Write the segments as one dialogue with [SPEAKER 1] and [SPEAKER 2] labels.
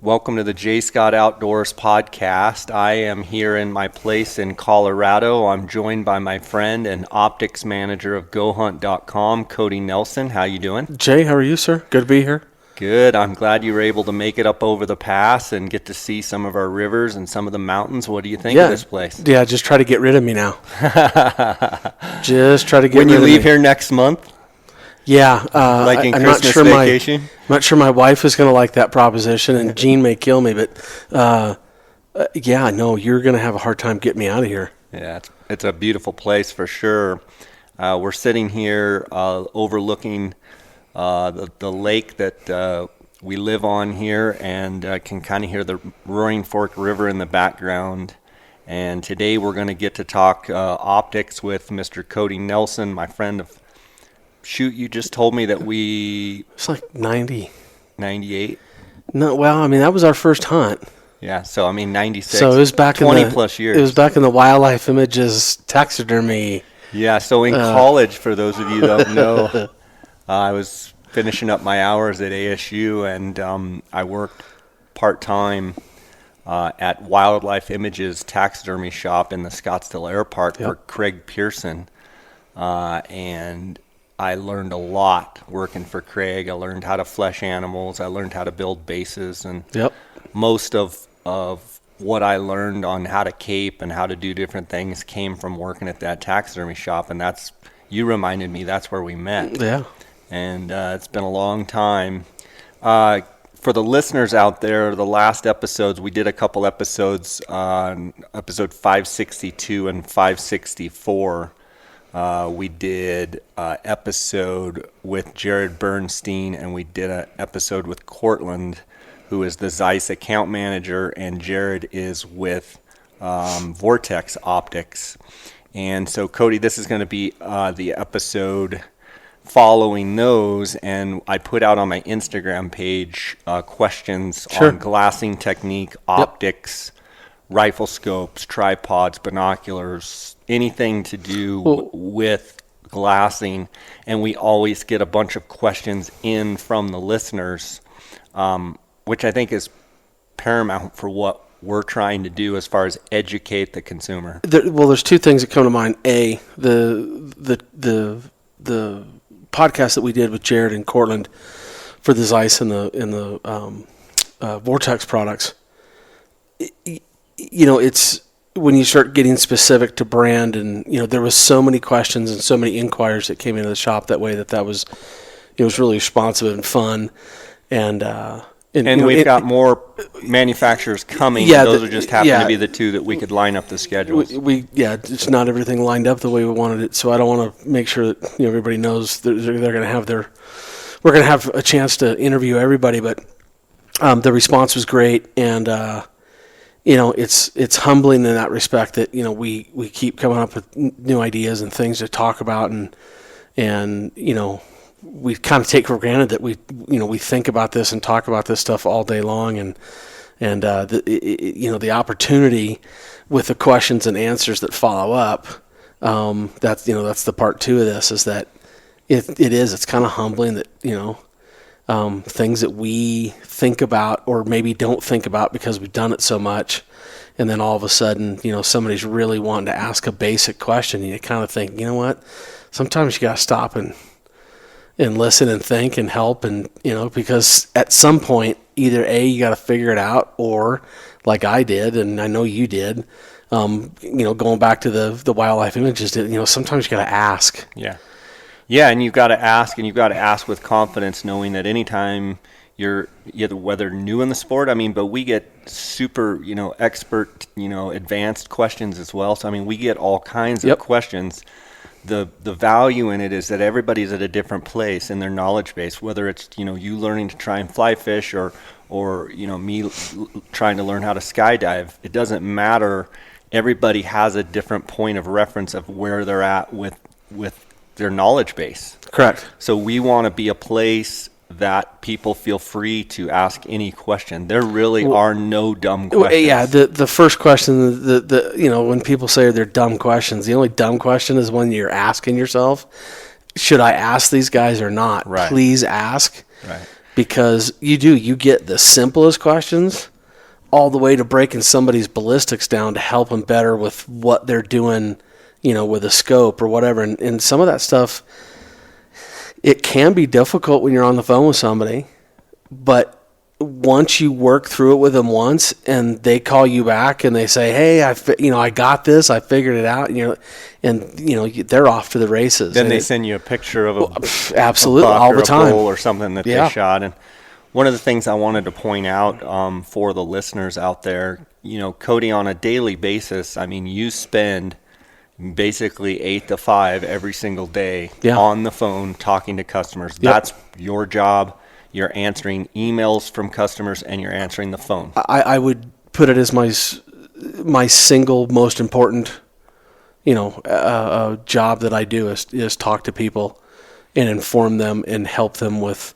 [SPEAKER 1] Welcome to the J. Scott Outdoors podcast. I am here in my place in Colorado. I'm joined by my friend and optics manager of GoHunt.com, Cody Nelson. How you doing?
[SPEAKER 2] Jay, how are you, sir? Good to be here.
[SPEAKER 1] Good. I'm glad you were able to make it up over the pass and get to see some of our rivers and some of the mountains. What do you think of this place?
[SPEAKER 2] Yeah, just try to get rid of me now. Just try to get rid of me.
[SPEAKER 1] When you leave here next month?
[SPEAKER 2] Yeah.
[SPEAKER 1] Like in Christmas vacation?
[SPEAKER 2] I'm not sure my wife is going to like that proposition, and Jean may kill me, but yeah, no, you're going to have a hard time getting me out of here.
[SPEAKER 1] Yeah, it's a beautiful place for sure. We're sitting here overlooking the lake that we live on here, and can kind of hear the Roaring Fork River in the background. And today we're going to get to talk optics with Mr. Cody Nelson, my friend of... Shoot, you just told me that
[SPEAKER 2] It's like 90.
[SPEAKER 1] 98?
[SPEAKER 2] No, well, I mean, that was our first hunt.
[SPEAKER 1] Yeah, so I mean 96.
[SPEAKER 2] So it was back
[SPEAKER 1] 20 plus years.
[SPEAKER 2] It was back in the Wildlife Images taxidermy.
[SPEAKER 1] Yeah, so in college, for those of you that don't know, I was finishing up my hours at ASU, and I worked part-time at Wildlife Images taxidermy shop in the Scottsdale Air Park for Craig Pearson, and I learned a lot working for Craig. I learned how to flesh animals. I learned how to build bases, and most of what I learned on how to cape and how to do different things came from working at that taxidermy shop. And you reminded me that's where we met. Yeah. And it's been a long time. For the listeners out there, the last episodes, we did a couple episodes on episode 562 and 564. We did an episode with Jared Bernstein, and we did an episode with Cortland, who is the Zeiss account manager, and Jared is with Vortex Optics. And so, Cody, this is going to be the episode following those, and I put out on my Instagram page questions on glassing technique, optics, rifle scopes, tripods, binoculars, anything to do with glassing, and we always get a bunch of questions in from the listeners, which I think is paramount for what we're trying to do as far as educate the consumer.
[SPEAKER 2] There's two things that come to mind. A, the podcast that we did with Jared and Cortland for the Zeiss and the Vortex products. It's when you start getting specific to brand, and there was so many questions and so many inquiries that came into the shop that way that was really responsive and fun, and
[SPEAKER 1] we've got more manufacturers coming.
[SPEAKER 2] Yeah,
[SPEAKER 1] those are just happen to be the two that we could line up the schedules.
[SPEAKER 2] It's not everything lined up the way we wanted it, so I don't want to make sure that everybody knows they're going to have we're going to have a chance to interview everybody, but the response was great, and it's humbling in that respect that we keep coming up with new ideas and things to talk about, and we kind of take for granted that we think about this and talk about this stuff all day long, and the opportunity with the questions and answers that follow up. That's the part two of this, is that it's kind of humbling that things that we think about or maybe don't think about because we've done it so much, and then all of a sudden, somebody's really wanting to ask a basic question, and you kind of think, what? Sometimes you got to stop and listen and think and help, and because at some point, either A, you got to figure it out, or like I did, and I know you did, going back to the Wildlife Images, sometimes you got to ask.
[SPEAKER 1] Yeah, and you've got to ask with confidence, knowing that anytime you're whether new in the sport, but we get super, expert, advanced questions as well. So, we get all kinds of questions. The value in it is that everybody's at a different place in their knowledge base, whether it's, you learning to try and fly fish or me trying to learn how to skydive. It doesn't matter. Everybody has a different point of reference of where they're at with their knowledge base.
[SPEAKER 2] Correct.
[SPEAKER 1] So we want to be a place that people feel free to ask any question. There really are no dumb questions.
[SPEAKER 2] Yeah, the first question, when people say they're dumb questions, the only dumb question is when you're asking yourself, should I ask these guys or not?
[SPEAKER 1] Right.
[SPEAKER 2] Please ask.
[SPEAKER 1] Right.
[SPEAKER 2] because you get the simplest questions all the way to breaking somebody's ballistics down to help them better with what they're doing, with a scope or whatever. And some of that stuff, it can be difficult when you're on the phone with somebody, but once you work through it with them once and they call you back and they say, hey, I got this, I figured it out, and they're off to the races.
[SPEAKER 1] Then they send you a picture of
[SPEAKER 2] absolutely
[SPEAKER 1] a buck
[SPEAKER 2] all
[SPEAKER 1] or
[SPEAKER 2] the
[SPEAKER 1] a
[SPEAKER 2] time
[SPEAKER 1] bull or something that they shot. And one of the things I wanted to point out for the listeners out there, Cody, on a daily basis, I mean, you spend basically 8 to 5 every single day on the phone talking to customers. Yep. That's your job. You're answering emails from customers and you're answering the phone.
[SPEAKER 2] I would put it as my single most important, job that I do is talk to people and inform them and help them with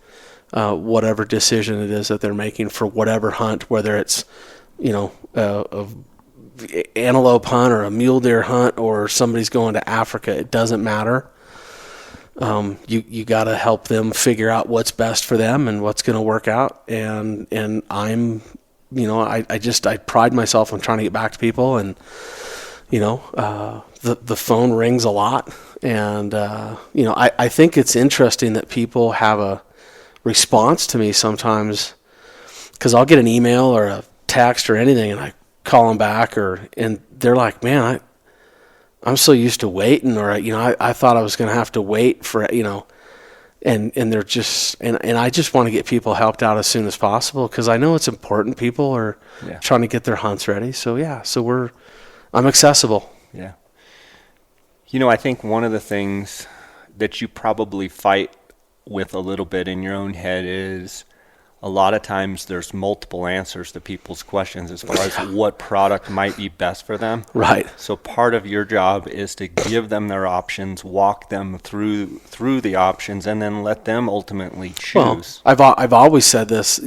[SPEAKER 2] whatever decision it is that they're making for whatever hunt, whether it's, a antelope hunt or a mule deer hunt or somebody's going to Africa. It doesn't matter. You got to help them figure out what's best for them and what's going to work out. And I'm, I pride myself on trying to get back to people, and, the phone rings a lot. And, I think it's interesting that people have a response to me sometimes, because I'll get an email or a text or anything and I call them back and they're like, man, I'm so used to waiting, or, I thought I was going to have to wait for, and they're just, and I just want to get people helped out as soon as possible, because I know it's important. People are trying to get their hunts ready. So, I'm accessible.
[SPEAKER 1] Yeah. I think one of the things that you probably fight with a little bit in your own head is a lot of times there's multiple answers to people's questions as far as what product might be best for them.
[SPEAKER 2] Right.
[SPEAKER 1] So part of your job is to give them their options, walk them through the options, and then let them ultimately choose.
[SPEAKER 2] Well, I've always said this.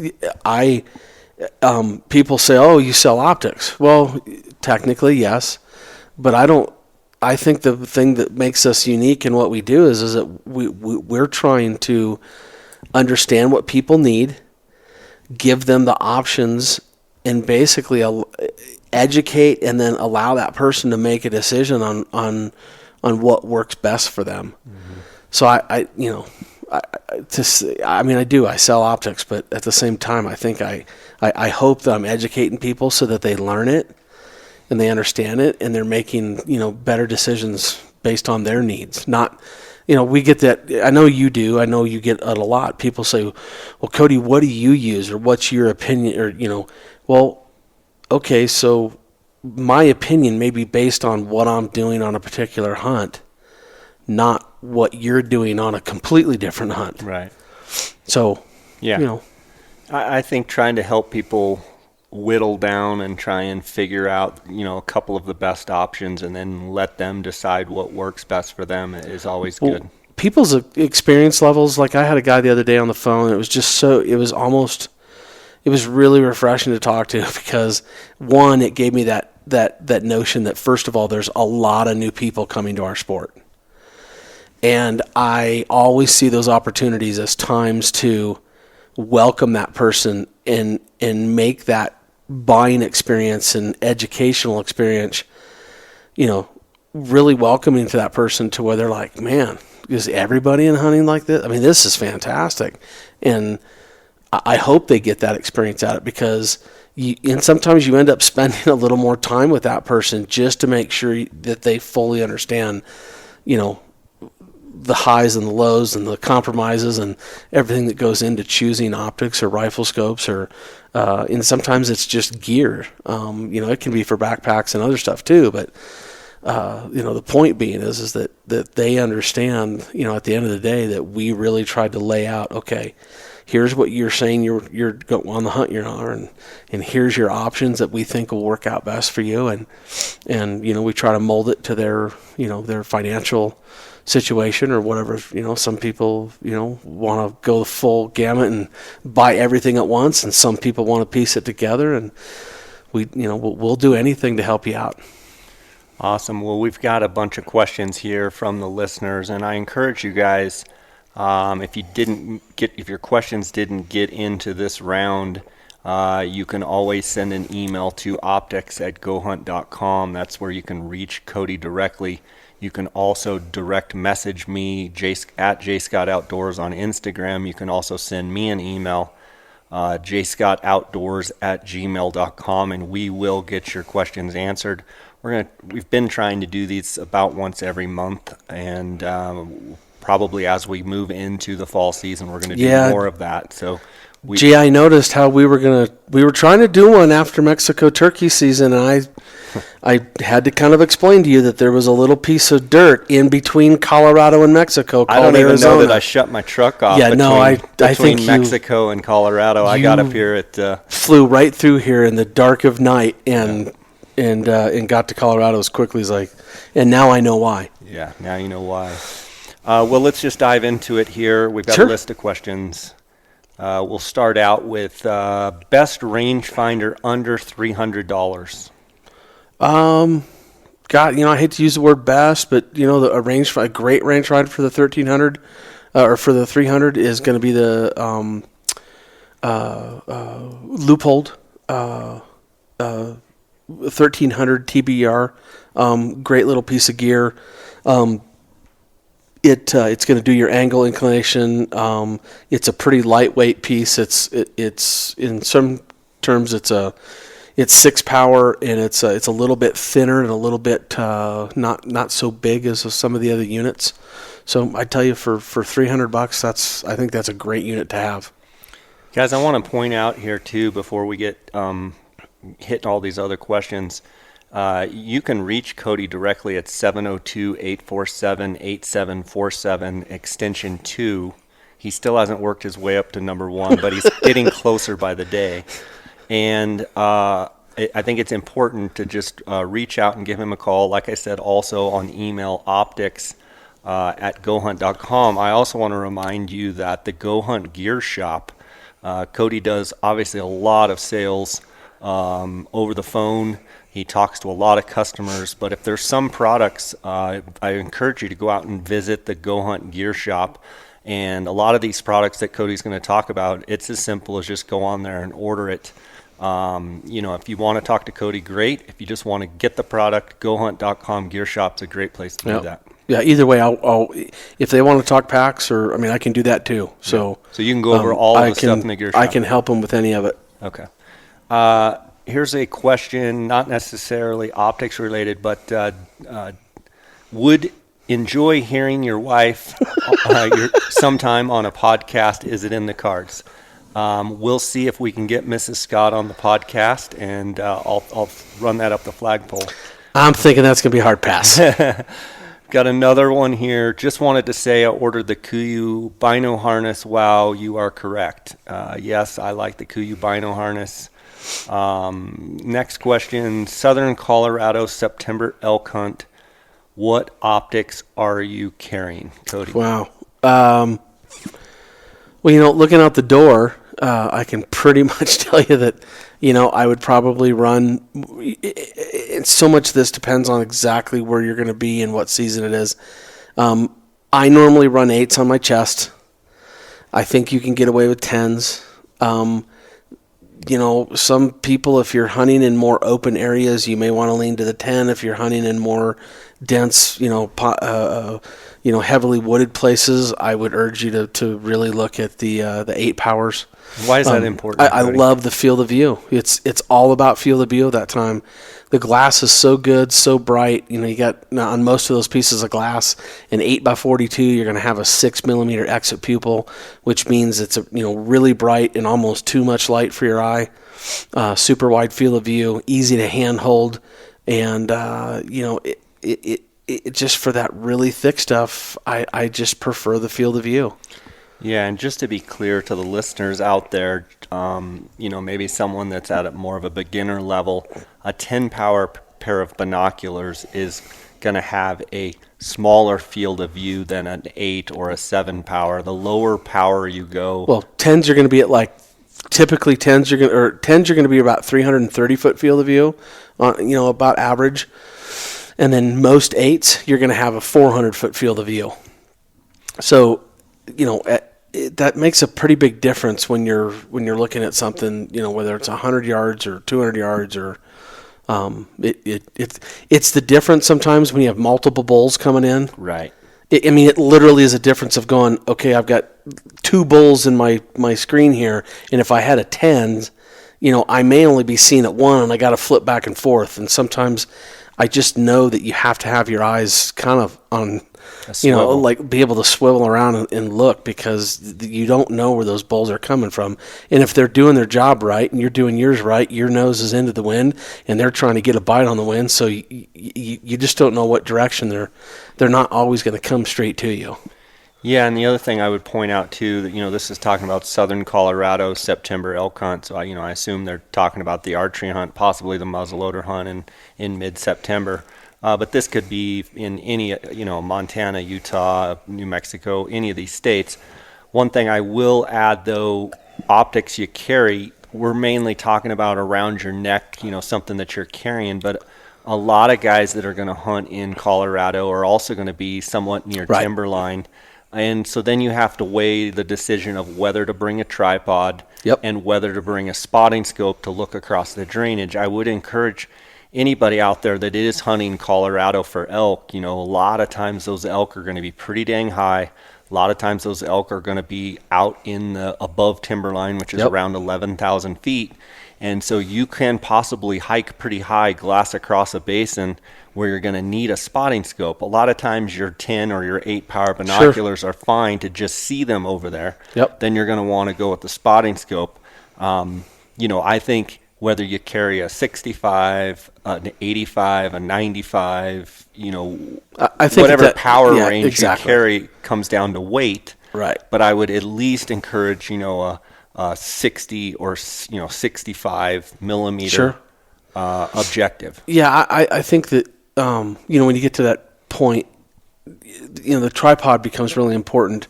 [SPEAKER 2] People say, "Oh, you sell optics." Well, technically, yes, but I think the thing that makes us unique in what we do is that we're trying to understand what people need, give them the options, and basically educate and then allow that person to make a decision on what works best for them. Mm-hmm. So I sell optics, but at the same time, I think I hope that I'm educating people so that they learn it and they understand it and they're making, better decisions based on their needs. Not, we get that. I know you do. I know you get it a lot. People say, well, Cody, what do you use? Or what's your opinion? Or, well, okay, so my opinion may be based on what I'm doing on a particular hunt, not what you're doing on a completely different hunt.
[SPEAKER 1] Right.
[SPEAKER 2] So,
[SPEAKER 1] I think trying to help people whittle down and try and figure out, a couple of the best options and then let them decide what works best for them is always good.
[SPEAKER 2] People's experience levels, like I had a guy the other day on the phone, it was really refreshing to talk to, because one, it gave me that notion that, first of all, there's a lot of new people coming to our sport. And I always see those opportunities as times to welcome that person and make that buying experience and educational experience, really welcoming to that person, to where they're like, man, is everybody in hunting like this? I mean, this is fantastic. And I hope they get that experience out of it, because and sometimes you end up spending a little more time with that person just to make sure that they fully understand, the highs and the lows and the compromises and everything that goes into choosing optics or rifle scopes, or and sometimes it's just gear. It can be for backpacks and other stuff too, but the point being is that they understand, at the end of the day, that we really tried to lay out, okay, here's what you're saying you're going on the hunt you're on, and here's your options that we think will work out best for you, and we try to mold it to their their financial situation or whatever. Some people want to go the full gamut and buy everything at once, and some people want to piece it together, and we'll do anything to help you out.
[SPEAKER 1] Awesome. Well, we've got a bunch of questions here from the listeners, and I encourage you guys, If your questions didn't get into this round, you can always send an email to optics@gohunt.com. That's where you can reach Cody directly. You can also direct message me at JScottOutdoors on Instagram. You can also send me an email, jscottoutdoors@gmail.com, and we will get your questions answered. We've been trying to do these about once every month, and probably as we move into the fall season, we're going to do more of that. So,
[SPEAKER 2] I noticed how we were trying to do one after Mexico turkey season, and I had to kind of explain to you that there was a little piece of dirt in between Colorado and Mexico called
[SPEAKER 1] I don't even
[SPEAKER 2] Arizona.
[SPEAKER 1] know that I shut my truck off between Mexico and Colorado. I got up here
[SPEAKER 2] flew right through here in the dark of night and got to Colorado as quickly as and now I know why.
[SPEAKER 1] Yeah, now you know why. Well, let's just dive into it here. We've got a list of questions. We'll start out with best rangefinder under $300.
[SPEAKER 2] God, I hate to use the word best, but a great rangefinder for the 1300 or for the 300 is going to be the Leupold 1300 TBR. Great little piece of gear. It's going to do your angle inclination. It's a pretty lightweight piece. It's in some terms it's 6 power, and it's a little bit thinner and a little bit not so big as some of the other units. So I tell you, for $300, I think that's a great unit to have.
[SPEAKER 1] Guys, I want to point out here too before we get hit all these other questions. You can reach Cody directly at 702-847-8747 extension 2. He still hasn't worked his way up to number 1, but he's getting closer by the day. And I think it's important to just reach out and give him a call. Like I said, also on email, optics@gohunt.com. I also want to remind you that the Go Hunt Gear Shop, Cody does obviously a lot of sales over the phone. He talks to a lot of customers, but if there's some products, I encourage you to go out and visit the Go Hunt Gear Shop. And a lot of these products that Cody's going to talk about, it's as simple as just go on there and order it. If you want to talk to Cody, great. If you just want to get the product, GoHunt.com Gear Shop's a great place to do that.
[SPEAKER 2] Yeah, either way, I'll if they want to talk packs, or I can do that too. So
[SPEAKER 1] you can go over all of the stuff in the Gear Shop.
[SPEAKER 2] I can help them with any of it.
[SPEAKER 1] Okay. Here's a question, not necessarily optics related, but would enjoy hearing your wife sometime on a podcast. Is it in the cards? We'll see if we can get Mrs. Scott on the podcast, and I'll run that up the flagpole.
[SPEAKER 2] I'm thinking that's going to be a hard pass.
[SPEAKER 1] Got another one here. Just wanted to say I ordered the Kuiu Bino harness. Wow, you are correct. Yes, I like the Kuiu Bino harness. Next question. Southern Colorado September elk hunt. What optics are you carrying, Cody?
[SPEAKER 2] Wow. Well, looking out the door, I can pretty much tell you that, I would probably run. So much of this depends on exactly where you're going to be and what season it is. I normally run 8s on my chest. I think you can get away with 10s. Some people, if you're hunting in more open areas, you may want to lean to the 10. If you're hunting in more dense, heavily wooded places, I would urge you to really look at the 8 powers.
[SPEAKER 1] Why is that important?
[SPEAKER 2] I love the field of view. It's all about field of view at that time. The glass is so good, so bright. You got on most of those pieces of glass, an 8x42. You're going to have a 6mm exit pupil, which means it's really bright and almost too much light for your eye. Super wide field of view, easy to handhold, and it just for that really thick stuff, I just prefer the field of view.
[SPEAKER 1] Yeah, and just to be clear to the listeners out there, maybe someone that's at more of a beginner level, a 10-power pair of binoculars is going to have a smaller field of view than an 8 or a 7-power. The lower power you go...
[SPEAKER 2] Well, 10s are going to be at typically 10s are going to be about 330-foot field of view, about average. And then most 8s, you're going to have a 400-foot field of view. So that makes a pretty big difference when you're looking at something, whether it's 100 yards or 200 yards or it's the difference sometimes when you have multiple bulls coming in.
[SPEAKER 1] Right.
[SPEAKER 2] It literally is a difference of going, okay, I've got 2 bulls in my screen here, and if I had a 10, I may only be seen at one, and I got to flip back and forth. And sometimes I just know that you have to have your eyes kind of on, like be able to swivel around and look, because you don't know where those bulls are coming from. And if they're doing their job right and you're doing yours right, your nose is into the wind and they're trying to get a bite on the wind. So you just don't know what direction they're not always going to come straight to you.
[SPEAKER 1] Yeah, and the other thing I would point out too, that this is talking about southern Colorado September elk hunt. So I assume they're talking about the archery hunt, possibly the muzzleloader hunt in mid-September. But this could be in any, Montana, Utah, New Mexico, any of these states. One thing I will add, though, optics you carry, we're mainly talking about around your neck, something that you're carrying. But a lot of guys that are going to hunt in Colorado are also going to be somewhat near timberline. And so then you have to weigh the decision of whether to bring a tripod and whether to bring a spotting scope to look across the drainage. I would encourage anybody out there that is hunting Colorado for elk, a lot of times those elk are going to be pretty dang high. A lot of times those elk are going to be out in the above timberline, which is around 11,000 feet. And so you can possibly hike pretty high, glass across a basin where you're going to need a spotting scope. A lot of times your 10 or your 8 power binoculars are fine to just see them over there. Then you're going to want to go with the spotting scope. I think whether you carry a 65, an 85, a 95, I think whatever power range you carry comes down to weight.
[SPEAKER 2] Right.
[SPEAKER 1] But I would at least encourage, a 60 or 65 millimeter objective.
[SPEAKER 2] Yeah, I think that when you get to that point, the tripod becomes really important,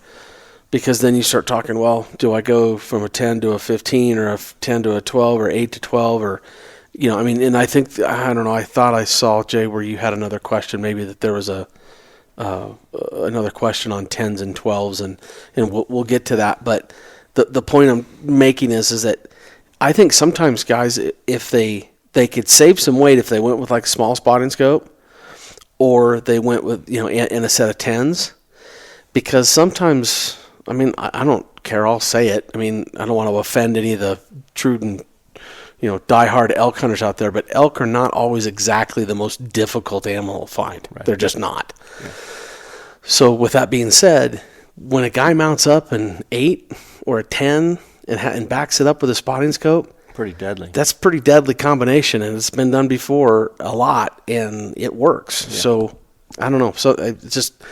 [SPEAKER 2] because then you start talking, well, do I go from a 10 to a 15 or a 10 to a 12 or 8 to 12 or and I think, I don't know, I thought I saw, Jay, where you had another question, maybe that there was another question on 10s and 12s, and we'll get to that. But the point I'm making is that I think sometimes guys, if they could save some weight if they went with like a small spotting scope, or they went with, in a set of 10s, because sometimes, I don't care, I'll say it. I don't want to offend any of the true and, diehard elk hunters out there, but elk are not always exactly the most difficult animal to find. Right. They're just not. Yeah. So with that being said, when a guy mounts up an 8 or a 10 and backs it up with a spotting scope,
[SPEAKER 1] pretty deadly.
[SPEAKER 2] That's pretty deadly combination, and it's been done before a lot, and it works. Yeah. So I don't know. So just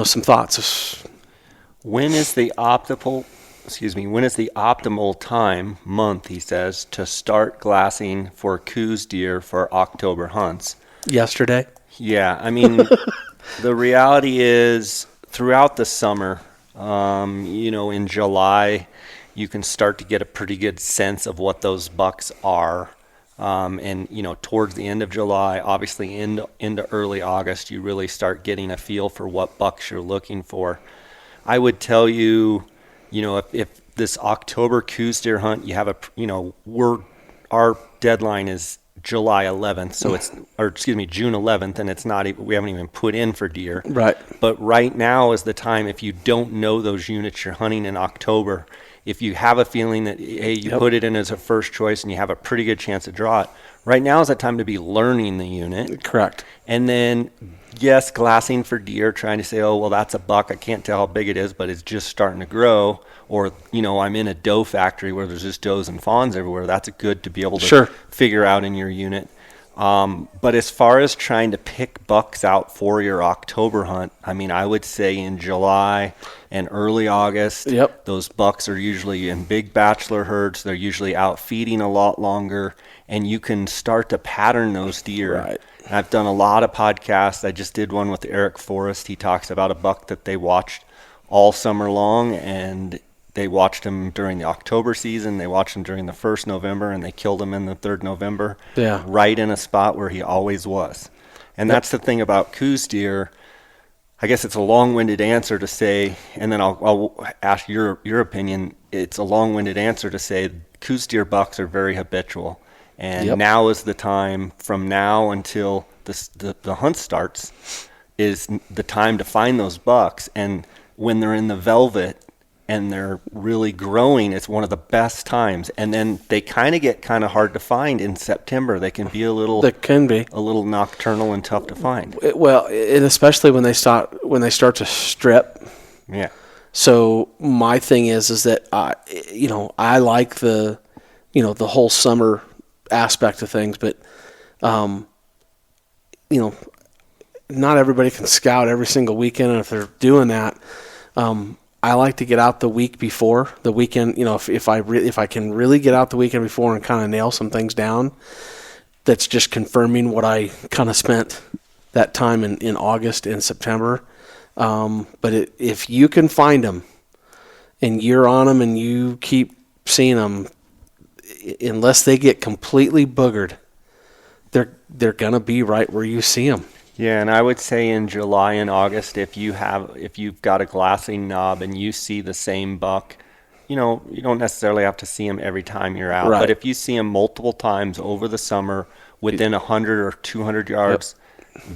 [SPEAKER 2] some thoughts.
[SPEAKER 1] When is the optimal month, he says, to start glassing for Coos deer for October hunts?
[SPEAKER 2] Yesterday.
[SPEAKER 1] Yeah, the reality is throughout the summer, in July, you can start to get a pretty good sense of what those bucks are. And towards the end of July, obviously into early August, you really start getting a feel for what bucks you're looking for. I would tell you, if this October Coos deer hunt, you have our deadline is July 11th, so June 11th, and we haven't even put in for deer.
[SPEAKER 2] Right.
[SPEAKER 1] But right now is the time, if you don't know those units you're hunting in October, if you have a feeling that, hey, you put it in as a first choice and you have a pretty good chance to draw it, right now is the time to be learning the unit.
[SPEAKER 2] Correct.
[SPEAKER 1] And then, yes, glassing for deer, trying to say, oh, well, that's a buck. I can't tell how big it is, but it's just starting to grow. Or, I'm in a doe factory where there's just does and fawns everywhere. That's good to be able to figure out in your unit. But as far as trying to pick bucks out for your October hunt, I would say in July and early August, those bucks are usually in big bachelor herds. They're usually out feeding a lot longer, and you can start to pattern those deer.
[SPEAKER 2] Right.
[SPEAKER 1] I've done a lot of podcasts. I just did one with Eric Forrest. He talks about a buck that they watched all summer long, and they watched him during the October season. They watched him during the 1st November, and they killed him in the 3rd November.
[SPEAKER 2] Yeah.
[SPEAKER 1] Right in a spot where he always was. And that's the thing about Coos deer. I guess it's a long-winded answer to say, and then I'll ask your opinion. It's a long-winded answer to say Coos deer bucks are very habitual, and now is the time, from now until the hunt starts, is the time to find those bucks. And when they're in the velvet and they're really growing, it's one of the best times. And then they kind of get kind of hard to find in September. They can be a little nocturnal and tough to find.
[SPEAKER 2] Well, and especially when they start to strip.
[SPEAKER 1] Yeah.
[SPEAKER 2] So my thing is that I like the whole summer aspect of things, but not everybody can scout every single weekend, and if they're doing that, I like to get out the week before the weekend. If I can really get out the weekend before and kind of nail some things down, that's just confirming what I kind of spent that time in August and September. But if you can find them and you're on them and you keep seeing them, unless they get completely boogered, they're gonna be right where you see them.
[SPEAKER 1] Yeah, and I would say in July and August, if you've got a glassing knob and you see the same buck, you don't necessarily have to see him every time you're out.
[SPEAKER 2] Right.
[SPEAKER 1] But if you see him multiple times over the summer within 100 or 200 yards,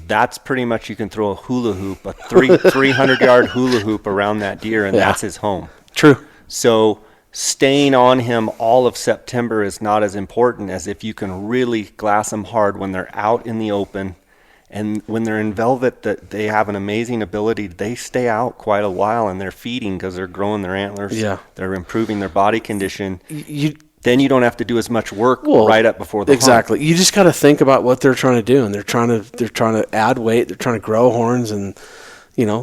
[SPEAKER 1] that's pretty much, you can throw a hula hoop, a 300-yard hula hoop around that deer, and that's his home.
[SPEAKER 2] True.
[SPEAKER 1] So staying on him all of September is not as important as if you can really glass them hard when they're out in the open. And when they're in velvet, that they have an amazing ability. They stay out quite a while, and they're feeding because they're growing their antlers. Yeah. They're improving their body condition. Then you don't have to do as much work right up before the
[SPEAKER 2] exactly.
[SPEAKER 1] hunt.
[SPEAKER 2] You just got to think about what they're trying to do, and they're trying to add weight. They're trying to grow horns, and they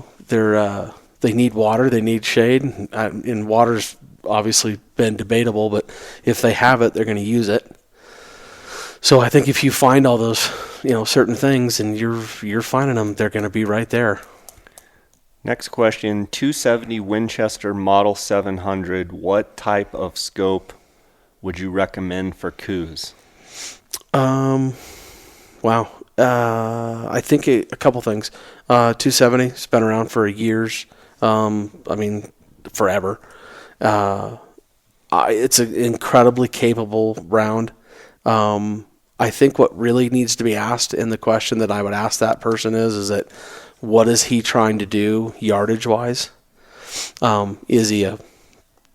[SPEAKER 2] need water. They need shade, and water's obviously been debatable, but if they have it, they're going to use it. So I think if you find all those, certain things, and you're finding them, they're going to be right there.
[SPEAKER 1] Next question, 270 Winchester Model 700. What type of scope would you recommend for Coos?
[SPEAKER 2] Wow. I think a couple things. 270 has been around for years. Forever. It's an incredibly capable round. I think what really needs to be asked, and the question that I would ask that person is that what is he trying to do yardage wise? Is he a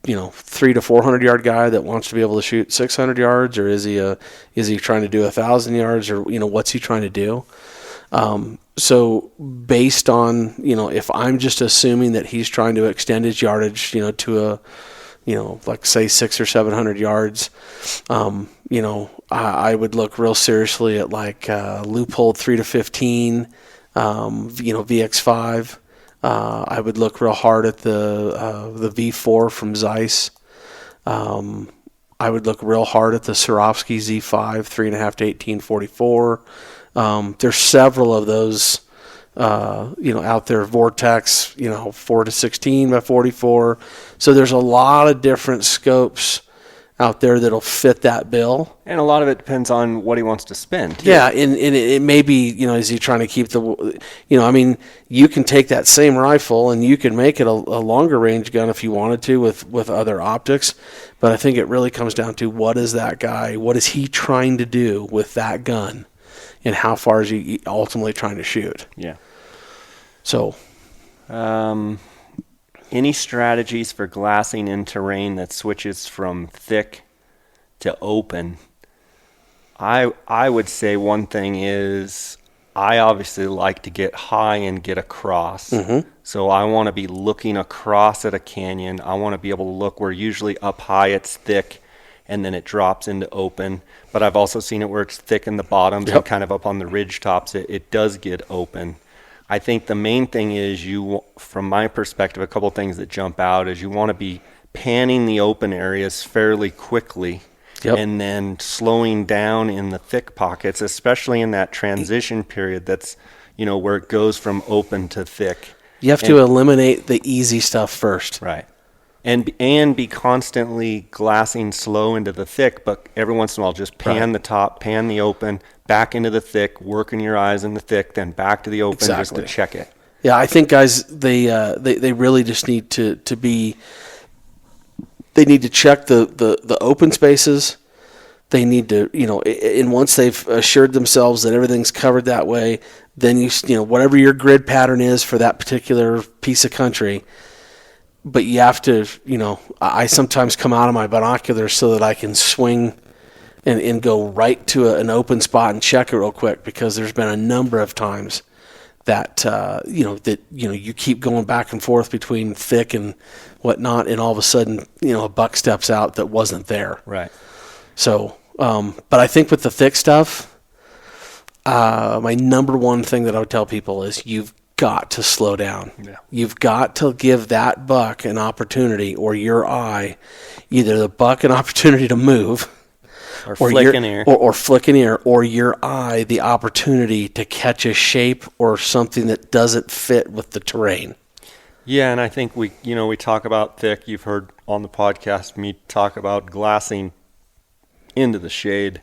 [SPEAKER 2] 300 to 400 yard guy that wants to be able to shoot 600 yards, or is he trying to do 1,000 yards, or what's he trying to do? So based on if I'm just assuming that he's trying to extend his yardage to a like say 600 or 700 yards, I would look real seriously at like loophole 3 to 15, VX5. I would look real hard at the V4 from Zeiss. I would look real hard at the Swarovski Z5 3.5 to 1844. There's several of those out there. Vortex 4 to 16 by 44. So there's a lot of different scopes out there that'll fit that bill.
[SPEAKER 1] And a lot of it depends on what he wants to spend, too.
[SPEAKER 2] Yeah, and it may be, is he trying to keep you can take that same rifle and you can make it a longer range gun if you wanted to with other optics. But I think it really comes down to what is he trying to do with that gun, and how far is he ultimately trying to shoot?
[SPEAKER 1] Yeah.
[SPEAKER 2] So,
[SPEAKER 1] any strategies for glassing in terrain that switches from thick to open? I would say one thing is I obviously like to get high and get across. Mm-hmm. So I want to be looking across at a canyon. I want to be able to look where usually up high it's thick and then it drops into open. But I've also seen it where it's thick in the bottoms and kind of up on the ridge tops. It does get open. I think the main thing is from my perspective, a couple of things that jump out is you want to be panning the open areas fairly quickly and then slowing down in the thick pockets, especially in that transition period that's, where it goes from open to thick.
[SPEAKER 2] You have to eliminate the easy stuff first.
[SPEAKER 1] Right. And be constantly glassing slow into the thick, but every once in a while just pan the top, pan the open, back into the thick, working your eyes in the thick, then back to the open just to check it.
[SPEAKER 2] Yeah, I think guys, they really just need to be. They need to check the open spaces. They need to, and once they've assured themselves that everything's covered that way, then whatever your grid pattern is for that particular piece of country. But you have to, I sometimes come out of my binoculars so that I can swing and go right to an open spot and check it real quick, because there's been a number of times that you keep going back and forth between thick and whatnot, and all of a sudden a buck steps out that wasn't there.
[SPEAKER 1] Right.
[SPEAKER 2] So, but I think with the thick stuff, my number one thing that I would tell people is you've got to slow down.
[SPEAKER 1] Yeah.
[SPEAKER 2] You've got to give that buck an opportunity, or your eye, either the buck an opportunity to move,
[SPEAKER 1] or flick an ear,
[SPEAKER 2] or flick an ear, or your eye the opportunity to catch a shape or something that doesn't fit with the terrain.
[SPEAKER 1] Yeah, and I think we talk about thick. You've heard on the podcast me talk about glassing into the shade,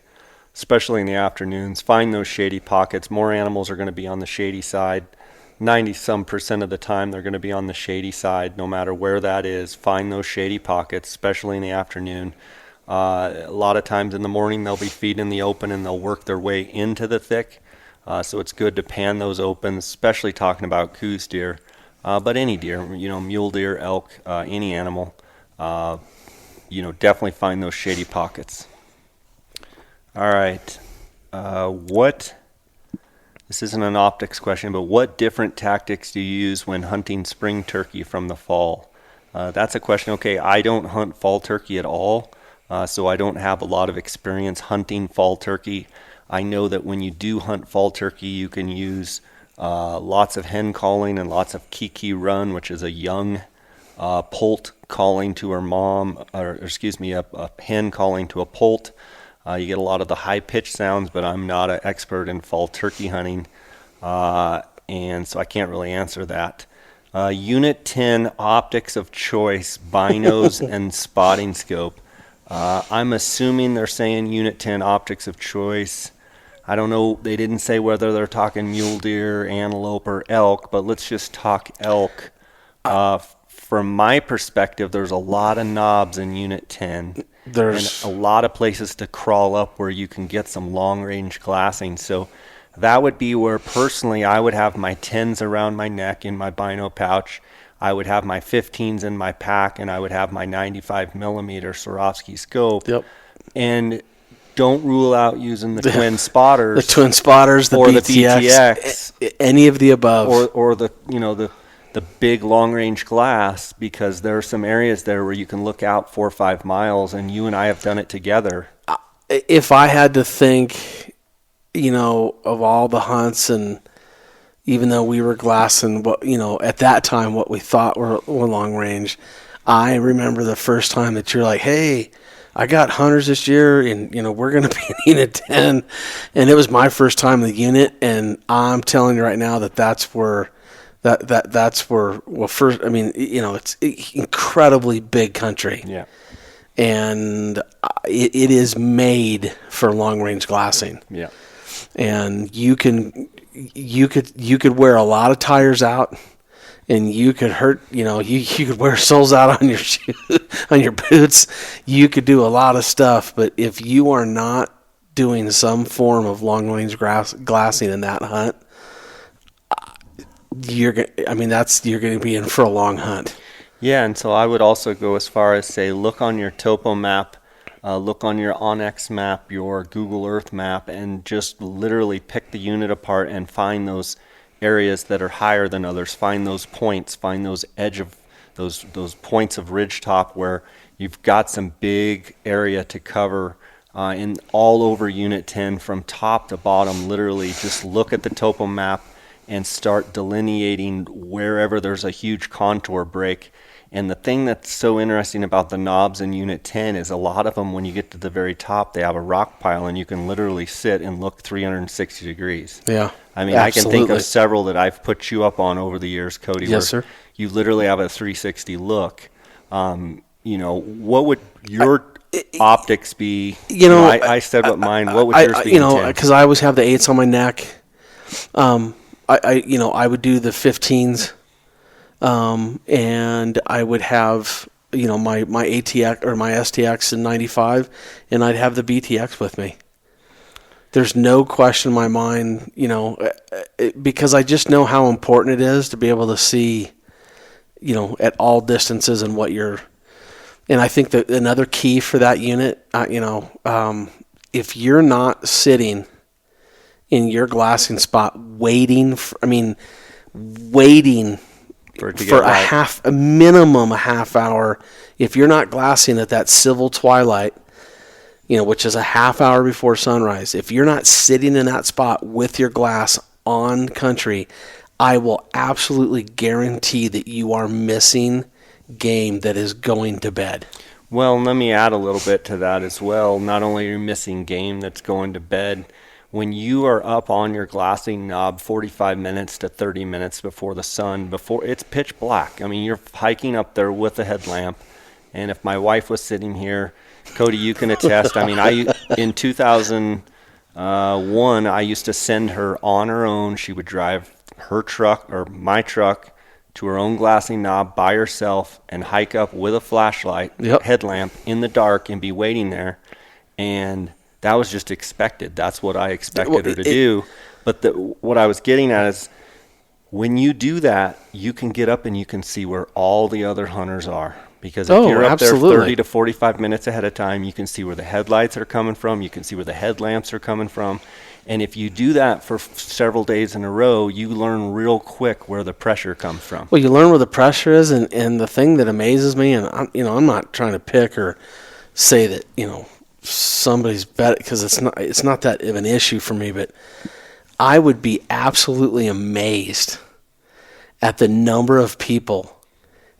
[SPEAKER 1] especially in the afternoons. Find those shady pockets. More animals are going to be on the shady side. 90% of the time they're going to be on the shady side, no matter where that is. Find those shady pockets, especially in the afternoon. A lot of times in the morning they'll be feeding in the open and they'll work their way into the thick. So it's good to pan those opens, especially talking about Coos deer. But any deer, mule deer, elk, any animal, definitely find those shady pockets. All right. This isn't an optics question, but what different tactics do you use when hunting spring turkey from the fall? That's a question. Okay, I don't hunt fall turkey at all, so I don't have a lot of experience hunting fall turkey. I know that when you do hunt fall turkey, you can use lots of hen calling and lots of kiki run, which is a young poult calling to her mom, a hen calling to a poult. You get a lot of the high-pitched sounds, but I'm not an expert in fall turkey hunting, and so I can't really answer that. Unit 10 optics of choice, binos and spotting scope. I'm assuming they're saying Unit 10 optics of choice. I don't know. They didn't say whether they're talking mule deer, antelope, or elk, but let's just talk elk. From my perspective, there's a lot of knobs in Unit 10. There's a lot of places to crawl up where you can get some long-range glassing. So that would be where, personally, I would have my 10s around my neck in my bino pouch. I would have my 15s in my pack, and I would have my 95-millimeter Swarovski scope.
[SPEAKER 2] Yep.
[SPEAKER 1] And don't rule out using the twin spotters.
[SPEAKER 2] The twin spotters, the
[SPEAKER 1] or
[SPEAKER 2] BTX,
[SPEAKER 1] the BTX,
[SPEAKER 2] any of the above.
[SPEAKER 1] or the the big long-range glass, because there are some areas there where you can look out 4 or 5 miles, and you and I have done it together.
[SPEAKER 2] If I had to think, of all the hunts, and even though we were glassing, at that time what we thought were long range, I remember the first time that you're like, hey, I got hunters this year, and we're going to be in Unit 10, and it was my first time in the unit, and I'm telling you right now that's where. That's where, well, first, I mean, it's incredibly big country.
[SPEAKER 1] Yeah.
[SPEAKER 2] And it is made for long-range glassing.
[SPEAKER 1] Yeah.
[SPEAKER 2] And you could wear a lot of tires out, and you could hurt, you could wear soles out on your on your boots. You could do a lot of stuff, but if you are not doing some form of long-range glassing in that hunt, you're going to be in for a long hunt.
[SPEAKER 1] Yeah, and so I would also go as far as say, look on your topo map, look on your Onyx map, your Google Earth map, and just literally pick the unit apart and find those areas that are higher than others. Find those points, find those edge of those points of ridgetop where you've got some big area to cover. In all over Unit 10 from top to bottom, literally just look at the topo map and start delineating wherever there's a huge contour break. And the thing that's so interesting about the knobs in Unit 10 is a lot of them, when you get to the very top, they have a rock pile, and you can literally sit and look 360 degrees.
[SPEAKER 2] Yeah.
[SPEAKER 1] I mean,
[SPEAKER 2] absolutely.
[SPEAKER 1] I can think of several that I've put you up on over the years, Cody.
[SPEAKER 2] Yes, sir.
[SPEAKER 1] You literally have a 360 look. What would your optics be? I said what mine. What would yours be?
[SPEAKER 2] Because I always have the 8s on my neck. I would do the 15s, and I would have, my ATX or my STX in 95, and I'd have the BTX with me. There's no question in my mind, because I just know how important it is to be able to see, at all distances and and I think that another key for that unit, if you're not sitting in your glassing spot waiting for a minimum a half hour, if you're not glassing at that civil twilight, which is a half hour before sunrise, if you're not sitting in that spot with your glass on country, I will absolutely guarantee that you are missing game that is going to bed.
[SPEAKER 1] Well, let me add a little bit to that as well. Not only are you missing game that's going to bed, when you are up on your glassing knob 45 minutes to 30 minutes before the sun, before it's pitch black. I mean, you're hiking up there with a headlamp. And if my wife was sitting here, Cody, you can attest. I mean, in 2001, I used to send her on her own. She would drive her truck or my truck to her own glassing knob by herself and hike up with a flashlight, headlamp in the dark, and be waiting there. And that was just expected. That's what I expected her to do. But what I was getting at is when you do that, you can get up and you can see where all the other hunters are. Because if you're up there 30 to 45 minutes ahead of time, you can see where the headlights are coming from. You can see where the headlamps are coming from. And if you do that for several days in a row, you learn real quick where the pressure comes from.
[SPEAKER 2] Well, you learn where the pressure is, and the thing that amazes me, and I'm not trying to pick or say that somebody's better, because it's not that of an issue for me, but I would be absolutely amazed at the number of people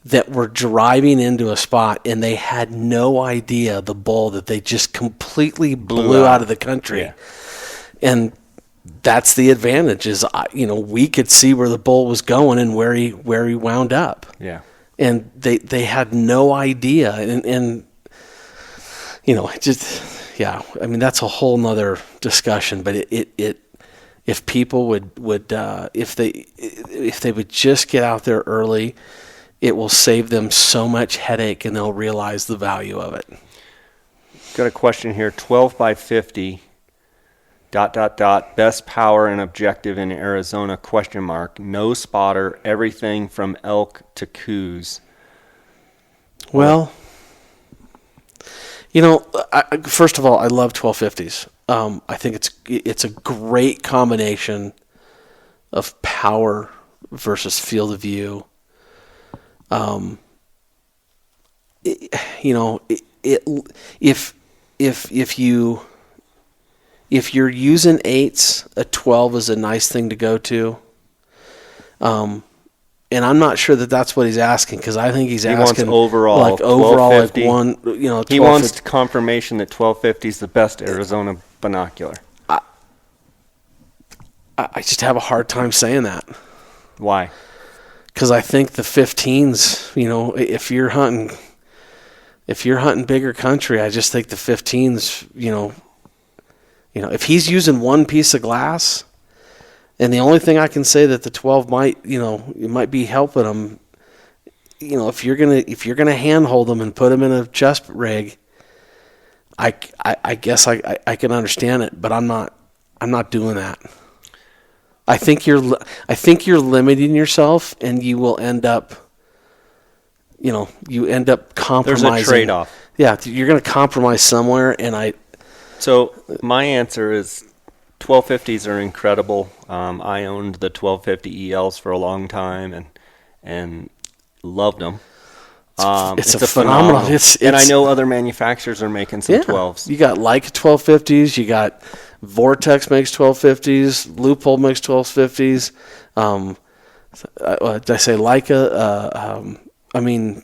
[SPEAKER 2] that were driving into a spot and they had no idea the bull that they just completely blew out of the country. Yeah. And that's the advantage is, we could see where the bull was going and where he wound up.
[SPEAKER 1] Yeah.
[SPEAKER 2] And they had no idea. And that's a whole nother discussion, but it if people would if they would just get out there early, it will save them so much headache, and they'll realize the value of it.
[SPEAKER 1] Got a question here. 12 by 50. ... Best power and objective in Arizona ? No spotter. Everything from elk to coos.
[SPEAKER 2] Well, first of all, I love 1250s. I think it's a great combination of power versus field of view. If you're using 8s, a 12 is a nice thing to go to. And I'm not sure that that's what he's asking, because I think he's asking
[SPEAKER 1] overall,
[SPEAKER 2] like one.
[SPEAKER 1] He wants confirmation that 1250 is the best Arizona binocular.
[SPEAKER 2] I just have a hard time saying that.
[SPEAKER 1] Why?
[SPEAKER 2] Because I think the 15s, if you're hunting bigger country, I just think the 15s, if he's using one piece of glass, and the only thing I can say that the 12 might, it might be helping him, if you're gonna handhold them and put them in a chest rig, I guess I can understand it, but I'm not doing that. I think you're limiting yourself, and you will end up, compromising.
[SPEAKER 1] There's a trade-off.
[SPEAKER 2] Yeah, you're going to compromise somewhere, and
[SPEAKER 1] So my answer is 1250s are incredible. I owned the 1250 ELs for a long time and loved them.
[SPEAKER 2] It's a phenomenal.
[SPEAKER 1] And I know other manufacturers are making some 12s.
[SPEAKER 2] You got Leica 1250s. You got Vortex makes 1250s. Loophole makes 1250s. Did I say Leica? You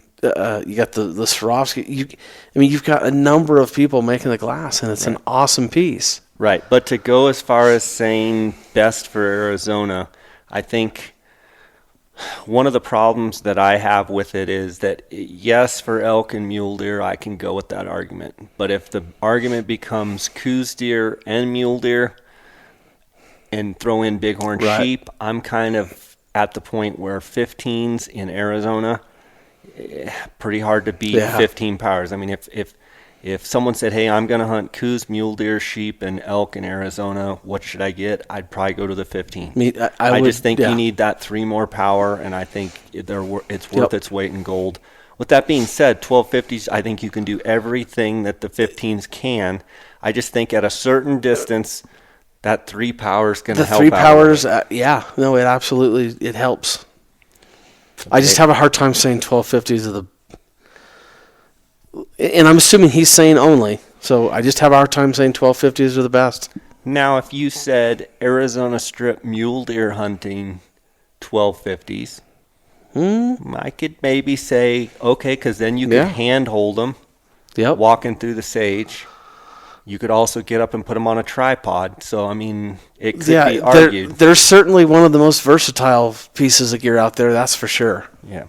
[SPEAKER 2] got the Swarovski. You've got a number of people making the glass, and it's an awesome piece.
[SPEAKER 1] Right, but to go as far as saying best for Arizona, I think one of the problems that I have with it is that, yes, for elk and mule deer, I can go with that argument. But if the argument becomes Coos deer and mule deer, and throw in bighorn
[SPEAKER 2] Right.
[SPEAKER 1] sheep, I'm kind of at the point where 15s in Arizona, pretty hard to beat
[SPEAKER 2] Yeah.
[SPEAKER 1] 15 powers. I mean, if someone said, "Hey, I'm going to hunt Coos, mule deer, sheep, and elk in Arizona, what should I get?" I'd probably go to the 15.
[SPEAKER 2] I would,
[SPEAKER 1] just think
[SPEAKER 2] yeah.
[SPEAKER 1] you need that 3 more power, and I think it's worth
[SPEAKER 2] Yep.
[SPEAKER 1] its weight in gold. With that being said, 1250s, I think you can do everything that the 15s can. I just think at a certain distance, that 3 power is going to
[SPEAKER 2] The
[SPEAKER 1] help
[SPEAKER 2] 3
[SPEAKER 1] out a
[SPEAKER 2] powers,
[SPEAKER 1] little bit.
[SPEAKER 2] yeah, no, it absolutely, it helps. I just have a hard time saying 1250s are the, and I'm assuming he's saying only, so I just have a hard time saying 1250s are the best.
[SPEAKER 1] Now, if you said Arizona strip mule deer hunting 1250s, I could maybe say, okay, because then you could
[SPEAKER 2] Yeah.
[SPEAKER 1] hand hold them
[SPEAKER 2] Yep.
[SPEAKER 1] walking through the sage. You could also get up and put them on a tripod. So, I mean, it could be
[SPEAKER 2] Yeah,
[SPEAKER 1] argued.
[SPEAKER 2] they're certainly one of the most versatile pieces of gear out there, that's for sure.
[SPEAKER 1] Yeah.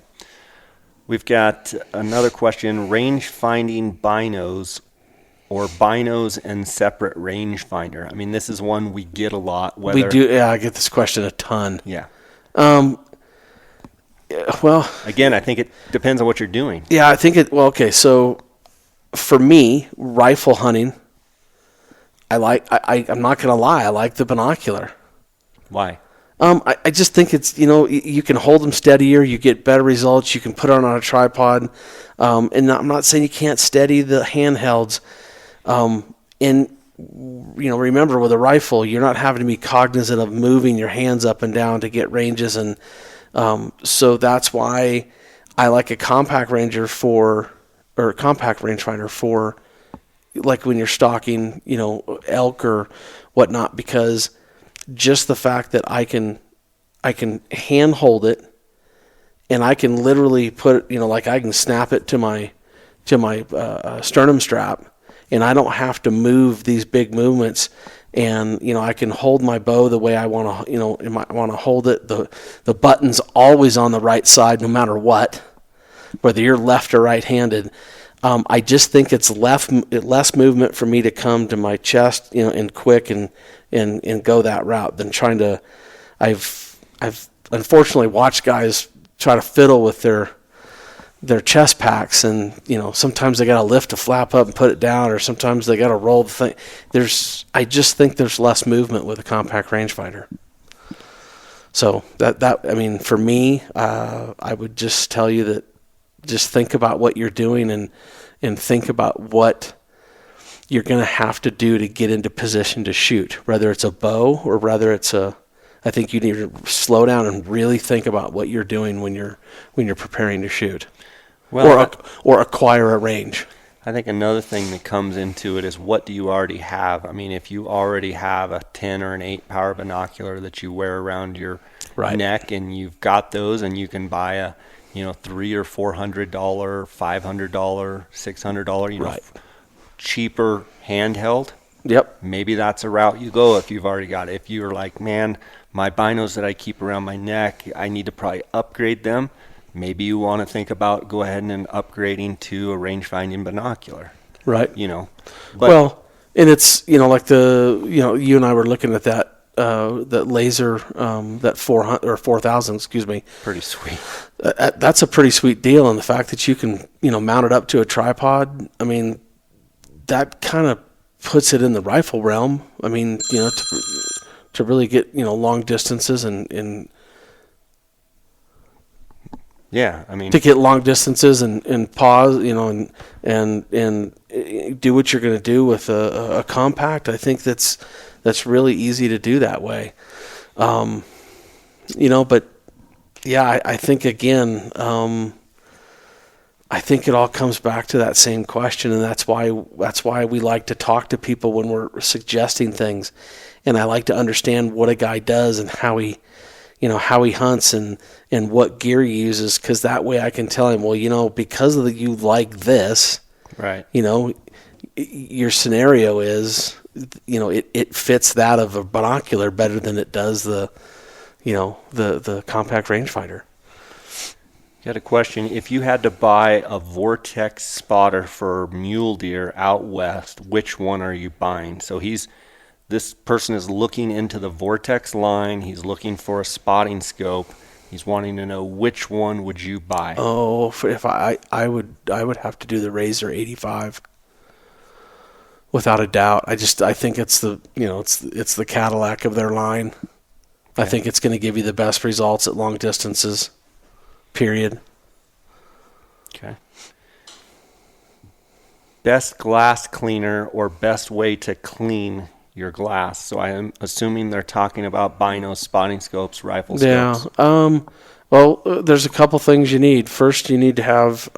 [SPEAKER 1] We've got another question. Range finding binos or binos and separate rangefinder. I mean, this is one we get a lot.
[SPEAKER 2] We do, yeah, I get this question a ton.
[SPEAKER 1] Yeah.
[SPEAKER 2] Well,
[SPEAKER 1] Again, I think it depends on what you're doing.
[SPEAKER 2] yeah, I think it, well, okay, so for me, rifle hunting, I'm not going to lie, I like the binocular.
[SPEAKER 1] Why?
[SPEAKER 2] I just think it's, you can hold them steadier, you get better results, you can put it on a tripod, and I'm not saying you can't steady the handhelds, and remember with a rifle, you're not having to be cognizant of moving your hands up and down to get ranges, and so that's why I like a compact rangefinder for like when you're stalking, elk or whatnot, because just the fact that I can hand hold it and I can literally put it, like I can snap it to my sternum strap, and I don't have to move these big movements, and I can hold my bow the way I want to, I want to hold it. The button's always on the right side no matter what, whether you're left or right-handed. I just think it's less movement for me to come to my chest, and quick and go that route than trying to. I've unfortunately watched guys try to fiddle with their chest packs, and sometimes they got to lift a flap up and put it down, or sometimes they got to roll the thing. I just think there's less movement with a compact rangefinder. So I mean, for me, I would just tell you that just think about what you're doing and think about what you're going to have to do to get into position to shoot, whether it's a bow or whether it's I think you need to slow down and really think about what you're doing when you're preparing to shoot, or acquire a range.
[SPEAKER 1] I think another thing that comes into it is, what do you already have? I mean, if you already have a 10 or an 8 power binocular that you wear around your neck, and you've got those, and you can buy a $300 or $400, $500, $600, cheaper handheld.
[SPEAKER 2] Yep.
[SPEAKER 1] Maybe that's a route you go if you've already got it. If you're like, man, my binos that I keep around my neck, I need to probably upgrade them. Maybe you want to think about go ahead and upgrading to a range-finding binocular.
[SPEAKER 2] Right.
[SPEAKER 1] But
[SPEAKER 2] and it's like you and I were looking at that laser, that 400 or 4,000, excuse me.
[SPEAKER 1] Pretty sweet.
[SPEAKER 2] That's a pretty sweet deal, and the fact that you can mount it up to a tripod, I mean, that kind of puts it in the rifle realm. I mean, to really get long distances and
[SPEAKER 1] yeah, I mean,
[SPEAKER 2] to get long distances and pause, and do what you're going to do with a compact. I think that's really easy to do that way. But yeah, I think again, I think it all comes back to that same question, and that's why we like to talk to people when we're suggesting things, and I like to understand what a guy does and how he hunts and what gear he uses, because that way I can tell him, well, because of you like this,
[SPEAKER 1] right?
[SPEAKER 2] Your scenario is, it fits that of a binocular better than it does the compact rangefinder.
[SPEAKER 1] Got a question. If you had to buy a Vortex spotter for mule deer out west, which one are you buying? So this person is looking into the Vortex line. He's looking for a spotting scope. He's wanting to know which one would you buy.
[SPEAKER 2] Oh, if I would have to do the Razor 85. Without a doubt. I think it's it's the Cadillac of their line. Okay. I think it's going to give you the best results at long distances. Period.
[SPEAKER 1] Okay. Best glass cleaner or best way to clean your glass. So I am assuming they're talking about binos, spotting scopes, rifle scopes.
[SPEAKER 2] Yeah. Well, there's a couple things you need. First, you need to have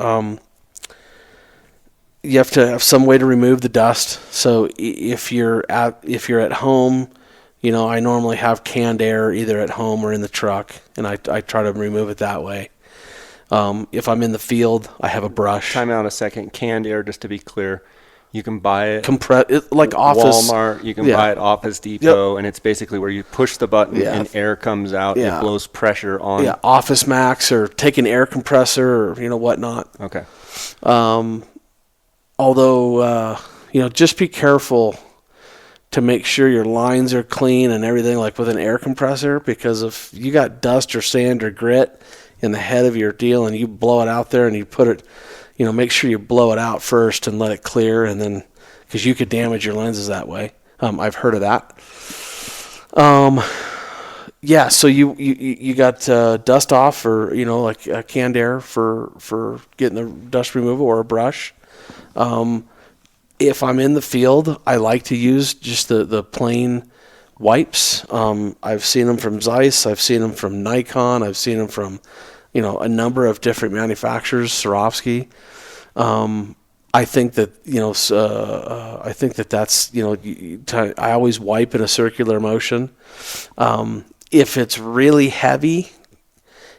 [SPEAKER 2] some way to remove the dust. So if you're at home, I normally have canned air either at home or in the truck, and I try to remove it that way. If I'm in the field, I have a brush.
[SPEAKER 1] Time out a second. Canned air, just to be clear, you can buy it
[SPEAKER 2] like Office
[SPEAKER 1] Walmart. You can buy it Office Depot, and it's basically where you push the button and air comes out. And it blows pressure on.
[SPEAKER 2] Yeah, Office Max, or take an air compressor, or whatnot.
[SPEAKER 1] Okay.
[SPEAKER 2] Although just be careful to make sure your lines are clean and everything, like with an air compressor, because if you got dust or sand or grit in the head of your deal and you blow it out there and you put it, make sure you blow it out first and let it clear, and then, because you could damage your lenses that way. I've heard of that. So you got dust off, or like a canned air for getting the dust removal, or a brush. If I'm in the field, I like to use just the plain wipes. I've seen them from Zeiss. I've seen them from Nikon. I've seen them from, a number of different manufacturers, Swarovski. I think that that's, I always wipe in a circular motion. If it's really heavy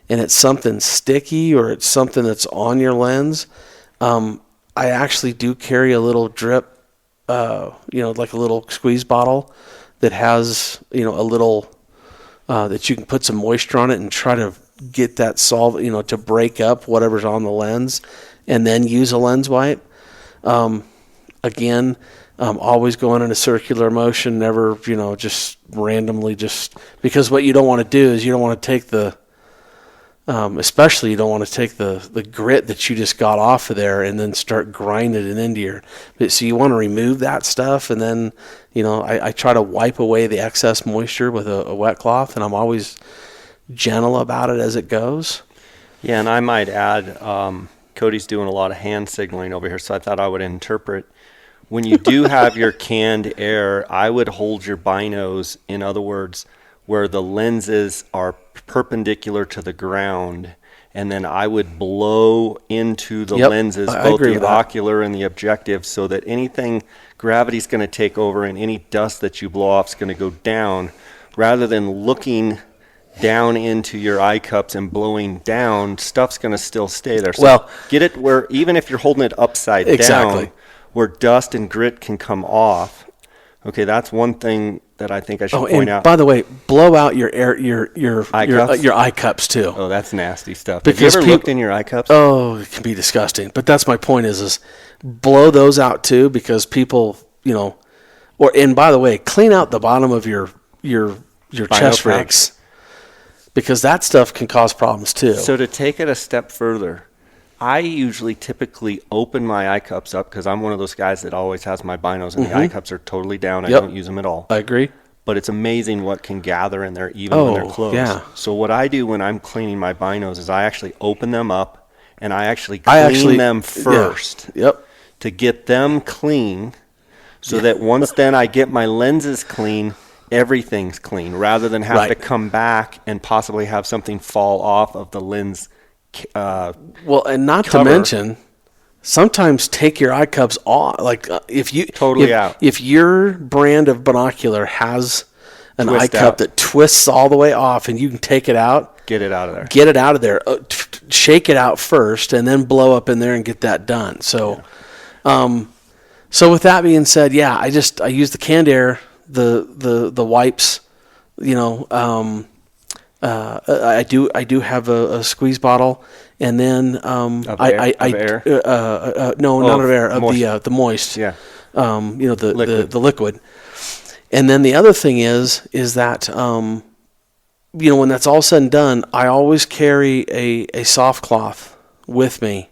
[SPEAKER 2] and it's something sticky, or it's something that's on your lens, I actually do carry a little drip, like a little squeeze bottle that has, a little, that you can put some moisture on it and try to get that to break up whatever's on the lens, and then use a lens wipe. Again, always going in a circular motion, never, just randomly, because what you don't want to do is you don't want to take especially you don't want to take the grit that you just got off of there and then start grinding it into your. So you want to remove that stuff, and then I try to wipe away the excess moisture with a wet cloth, and I'm always gentle about it as it goes.
[SPEAKER 1] Yeah, and I might add, Cody's doing a lot of hand signaling over here, so I thought I would interpret. When you do have your canned air, I would hold your binos, in other words, where the lenses are perpendicular to the ground, and then I would blow into the lenses, both the ocular and the objective, so that anything, gravity's going to take over, and any dust that you blow off is going to go down, rather than looking down into your eye cups and blowing down. Stuff's going to still stay there. So get it where, even if you're holding it upside down, where dust and grit can come off. Okay, that's one thing that I think I should point out.
[SPEAKER 2] By the way, blow out your eye cups too.
[SPEAKER 1] Oh, that's nasty stuff. Because have you ever looked in your eye cups?
[SPEAKER 2] Oh, it can be disgusting. But that's my point is blow those out too, because people, and by the way, clean out the bottom of your chest rigs, because that stuff can cause problems too.
[SPEAKER 1] So to take it a step further, I usually typically open my eye cups up, because I'm one of those guys that always has my binos and the eye cups are totally down. I don't use them at all.
[SPEAKER 2] I agree.
[SPEAKER 1] But it's amazing what can gather in there even when they're closed. Yeah. So what I do when I'm cleaning my binos is I actually open them up and I actually clean them first to get them clean, so that once then I get my lenses clean, everything's clean, rather than have to come back and possibly have something fall off of the lens.
[SPEAKER 2] And not to mention, sometimes take your eye cups off. Like if your brand of binocular has an eye cup that twists all the way off, and you can take it out,
[SPEAKER 1] get it out of there.
[SPEAKER 2] Shake it out first, and then blow up in there and get that done. So, so with that being said, I use the canned air, the wipes, I do have a squeeze bottle, and then
[SPEAKER 1] not of air,
[SPEAKER 2] the moist. Yeah. The liquid. And then the other thing is that, when that's all said and done, I always carry a soft cloth with me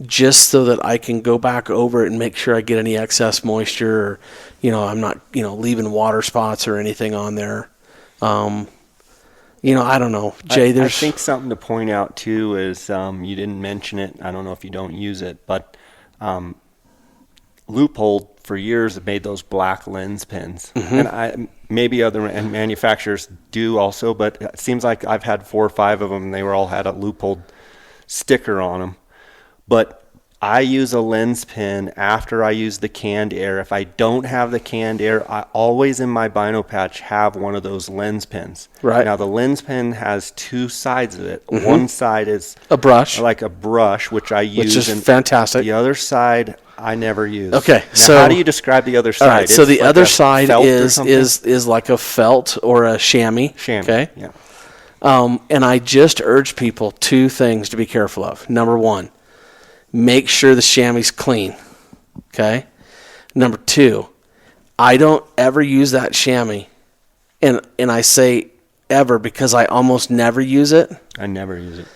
[SPEAKER 2] just so that I can go back over it and make sure I get any excess moisture or, I'm not, leaving water spots or anything on there. I don't know. Jay,
[SPEAKER 1] I think something to point out too is you didn't mention it. I don't know if you don't use it, but Loophole for years have made those black lens pins, and maybe other manufacturers do also, but it seems like I've had 4 or 5 of them, and they all had a Loophole sticker on them. But I use a lens pin after I use the canned air. If I don't have the canned air, I always in my bino patch have one of those lens pins.
[SPEAKER 2] Right.
[SPEAKER 1] Now the lens pin has 2 sides of it. One side is
[SPEAKER 2] a brush,
[SPEAKER 1] like a brush, which I use,
[SPEAKER 2] which is
[SPEAKER 1] and
[SPEAKER 2] fantastic.
[SPEAKER 1] the other side I never use.
[SPEAKER 2] Okay,
[SPEAKER 1] now,
[SPEAKER 2] so
[SPEAKER 1] how do you describe the other side?
[SPEAKER 2] All right, so the
[SPEAKER 1] like
[SPEAKER 2] other
[SPEAKER 1] a
[SPEAKER 2] side
[SPEAKER 1] felt or
[SPEAKER 2] is
[SPEAKER 1] something?
[SPEAKER 2] like a felt or a chamois.
[SPEAKER 1] Chamois.
[SPEAKER 2] Okay.
[SPEAKER 1] Yeah.
[SPEAKER 2] And I just urge people 2 things to be careful of. Number 1, make sure the chamois is clean. Okay. Number 2, I don't ever use that chamois, and I say ever because I almost never use it.
[SPEAKER 1] I never use it.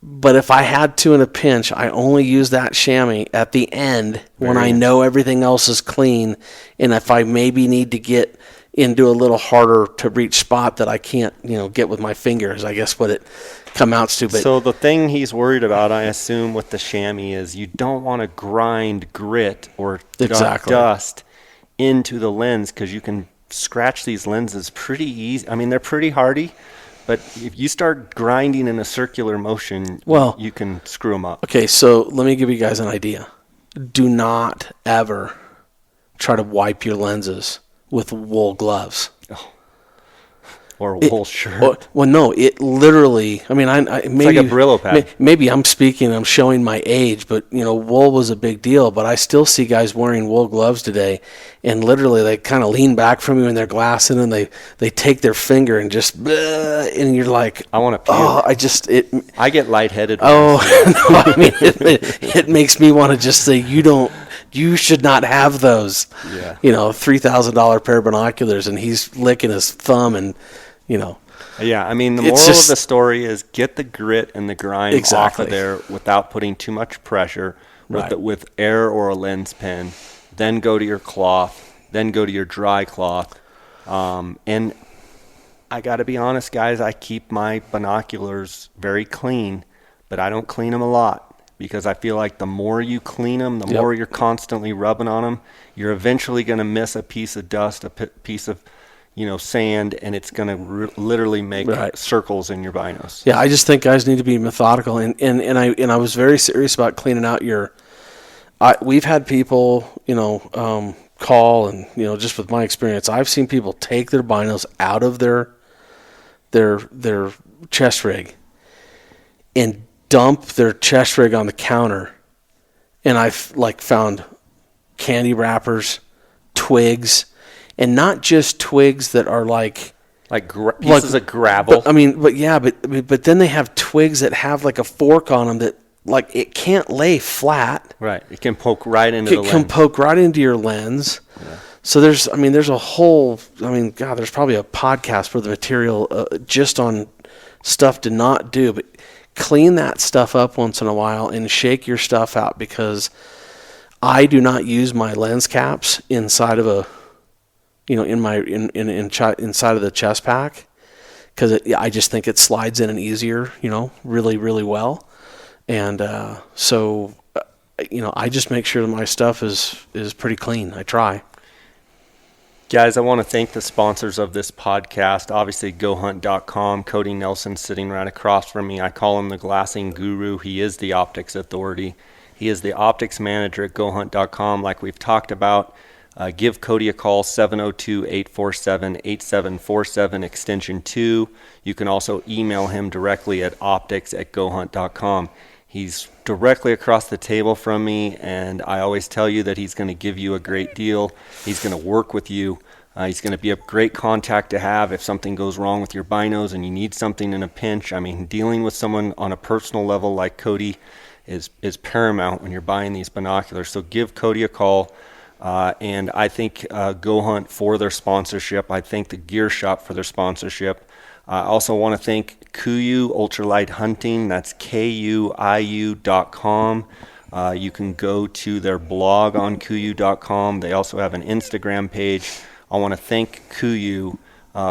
[SPEAKER 2] But if I had to in a pinch, I only use that chamois at the end when I know everything else is clean, and if I maybe need to get into a little harder to reach spot that I can't, get with my fingers, I guess what it amounts to. But
[SPEAKER 1] so the thing he's worried about, I assume, with the chamois is you don't want to grind grit or dust into the lens, because you can scratch these lenses pretty easy. I mean, they're pretty hardy, but if you start grinding in a circular motion, you can screw them up.
[SPEAKER 2] Okay, so let me give you guys an idea. Do not ever try to wipe your lenses with wool gloves.
[SPEAKER 1] Or a wool shirt.
[SPEAKER 2] Well, no, it literally, I mean,
[SPEAKER 1] it's like a Brillo pad.
[SPEAKER 2] Maybe I'm showing my age, but, wool was a big deal. But I still see guys wearing wool gloves today, and literally they kind of lean back from you in their glassing, and they take their finger and just, and you're like,
[SPEAKER 1] I want to puke. I get lightheaded.
[SPEAKER 2] No, I mean, it makes me want to just say, you should not have those.
[SPEAKER 1] Yeah.
[SPEAKER 2] $3,000 pair of binoculars, and he's licking his thumb and,
[SPEAKER 1] Yeah, I mean, the moral of the story is get the grit and the grime off of there without putting too much pressure with air or a lens pen. Then go to your cloth. Then go to your dry cloth. And I got to be honest, guys, I keep my binoculars very clean, but I don't clean them a lot, because I feel like the more you clean them, the more you're constantly rubbing on them, you're eventually going to miss a piece of dust, a piece of sand, and it's going to literally make circles in your binos.
[SPEAKER 2] Yeah, I just think guys need to be methodical, and I was very serious about cleaning out we've had people, call, and just with my experience, I've seen people take their binos out of their chest rig and dump their chest rig on the counter, and I've found candy wrappers, twigs. And not just twigs that are
[SPEAKER 1] pieces of gravel.
[SPEAKER 2] But then they have twigs that have a fork on them that it can't lay flat.
[SPEAKER 1] Right. It can poke right into the lens. It can
[SPEAKER 2] poke right into your lens. Yeah. So there's a whole, there's probably a podcast worth of material just on stuff to not do. But clean that stuff up once in a while and shake your stuff out, because I do not use my lens caps inside of inside of the chest pack, because I just think it slides in and easier, really, really well. And so I just make sure that my stuff is pretty clean. I try.
[SPEAKER 1] Guys, I want to thank the sponsors of this podcast. Obviously, GoHunt.com. Cody Nelson sitting right across from me. I call him the glassing guru. He is the optics authority. He is the optics manager at GoHunt.com, like we've talked about. Give Cody a call, 702-847-8747, extension 2. You can also email him directly at optics@gohunt.com. He's directly across the table from me, and I always tell you that he's going to give you a great deal. He's going to work with you. He's going to be a great contact to have if something goes wrong with your binos and you need something in a pinch. I mean, dealing with someone on a personal level like Cody is paramount when you're buying these binoculars. So give Cody a call. And I thank Go Hunt for their sponsorship. I thank the Gear Shop for their sponsorship. I also want to thank Kuiu Ultralight Hunting. That's KUIU.com. You can go to their blog on Kuiu.com. They also have an Instagram page. I want to thank Kuiu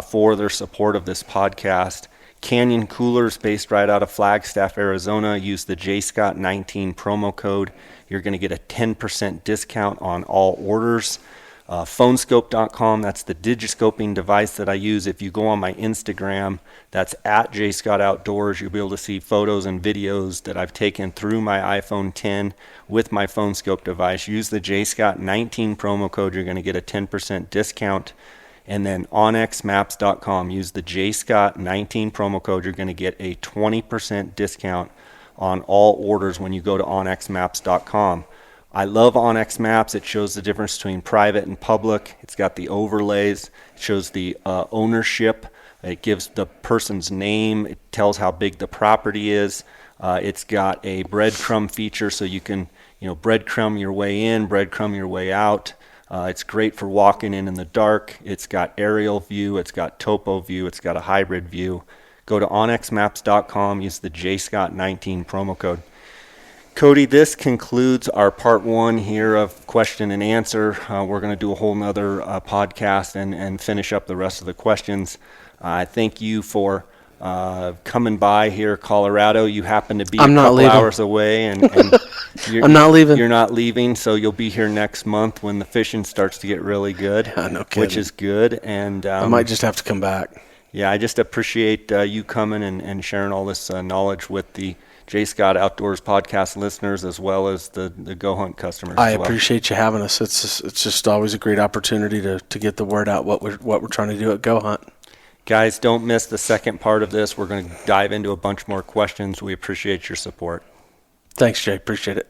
[SPEAKER 1] for their support of this podcast. Canyon Coolers, based right out of Flagstaff, Arizona. Use the JScott19 promo code. You're going to get a 10% discount on all orders. Phonescope.com, that's the digiscoping device that I use. If you go on my Instagram, that's at JScottOutdoors. You'll be able to see photos and videos that I've taken through my iPhone 10 with my Phonescope device. Use the JScott19 promo code. You're going to get a 10% discount. And then onxmaps.com, use the JScott19 promo code. You're going to get a 20% discount on all orders when you go to onxmaps.com. I love onX Maps. It shows the difference between private and public. It's got the overlays. It shows the ownership. It gives the person's name. It tells how big the property is. It's got a breadcrumb feature, so you can, breadcrumb your way in, breadcrumb your way out. It's great for walking in the dark. It's got aerial view. It's got topo view. It's got a hybrid view. Go to onxmaps.com. Use the JScott19 promo code. Cody, this concludes our part one here of question and answer. We're going to do a whole nother podcast and finish up the rest of the questions. I thank you for coming by here, Colorado. You happen to be a couple hours away, and
[SPEAKER 2] I'm not leaving.
[SPEAKER 1] You're not leaving, so you'll be here next month when the fishing starts to get really good,
[SPEAKER 2] no kidding.
[SPEAKER 1] Which is good. And
[SPEAKER 2] I might just have to come back.
[SPEAKER 1] Yeah, I just appreciate you coming and sharing all this knowledge with the J. Scott Outdoors podcast listeners, as well as the Go Hunt customers.
[SPEAKER 2] I appreciate you having us. It's just always a great opportunity to get the word out what we're trying to do at Go Hunt.
[SPEAKER 1] Guys, don't miss the second part of this. We're going to dive into a bunch more questions. We appreciate your support.
[SPEAKER 2] Thanks, Jay. Appreciate it.